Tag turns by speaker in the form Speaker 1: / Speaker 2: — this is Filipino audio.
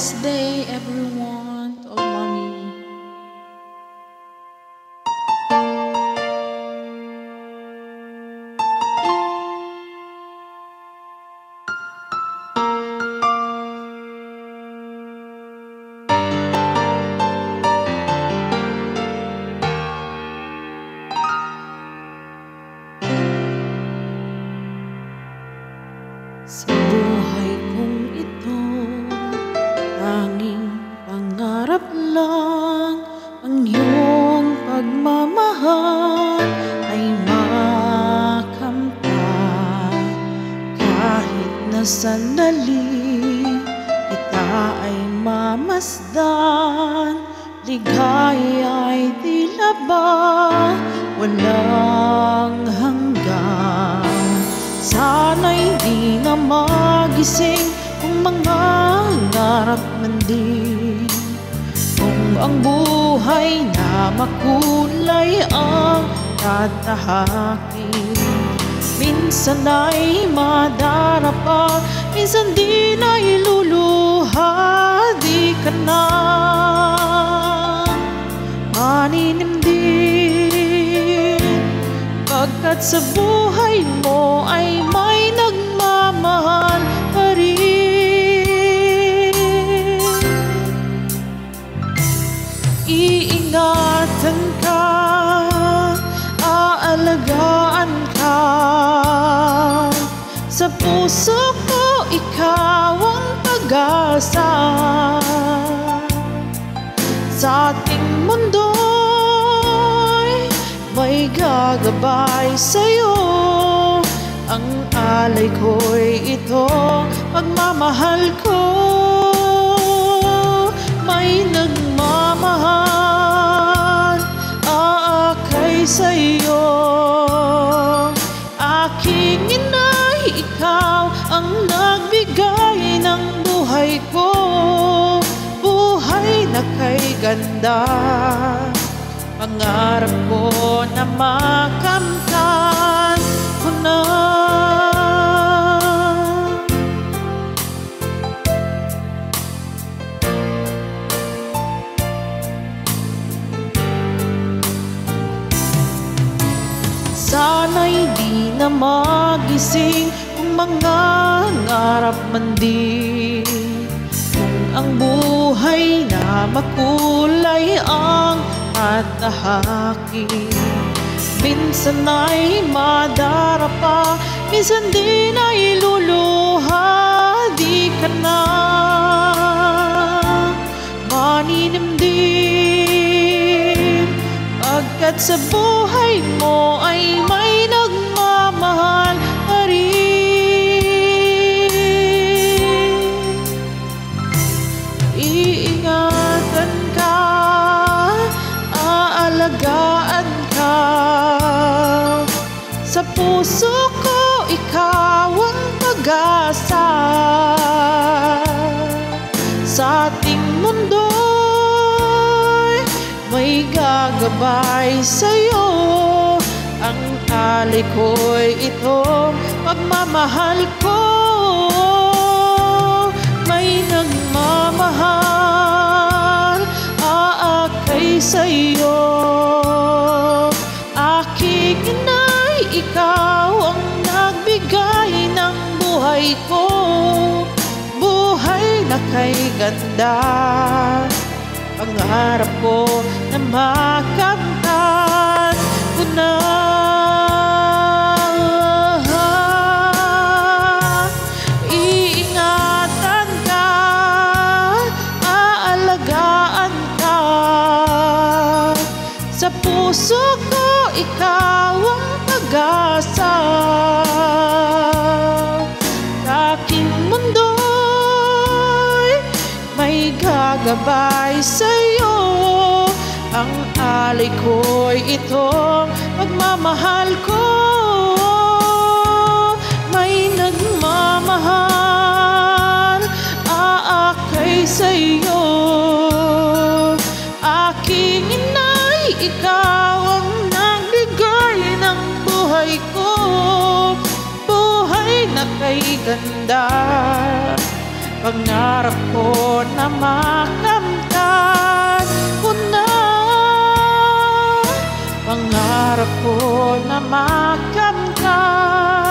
Speaker 1: blessed day, everyone. To all mommy. Sa buhay kong ito, tanging pangarap lang ang iyong pagmamahal ay makamtan. Kahit na sandali kita ay mamasdan, ligaya'y tila ba walang hanggan. Sana'y di na magising kung mga ngarap man din, kung ang buhay na makulay ang tatahakin. Minsan ay madarapa, minsan di na iluluha, di ka na maninimdim, pagkat sa buhay mo ay may nagmamahal pa rin. Iingatan ka, aalagaan ka, sa puso ko ikaw ang pag-asa. Sa ating mundo'y may gagabay sa'yo, ang alay ko'y ito, pagmamahal ko. May nagmamahal, aakay sa'yo, aking inay, ikaw ang nagbigay ng buhay ko, buhay na kay ganda. Pangarap ko na makamtan ko na. Sana'y di na magising kung mga ngarap man din, kung ang buhay na makulay ang tatahakin. Minsan ay madarapa, minsan di na iluluha, di ka na maninimdim, pagkat sa buhay mo ay may nagmamahal pa rin. Iingatan ka, aalagaan ka, sa puso ko ikaw ang pag-asa. Sa ating mundo'y may gagabay sa'yo, ang alay ko'y ito, pagmamahal ko. May nagmamahal, aakay sa'yo, aking inay, ikaw ang nagbigay ng buhay ko, buhay na kay ganda. Pangarap ko na makamtan ko na. Iingatan ka, aalagaan ka, sa puso ko ikaw ang pag-asa. Sa aking mundo'y may gagabay sa'yo, ang alay ko'y itong pagmamahal ko. May nagmamahal, aakay sa'yo, aking inay, ikaw ang nagbigay ng buhay ko, buhay na kay ganda. Pangarap ko na makamtan ko na. Pangarap ko na makamtan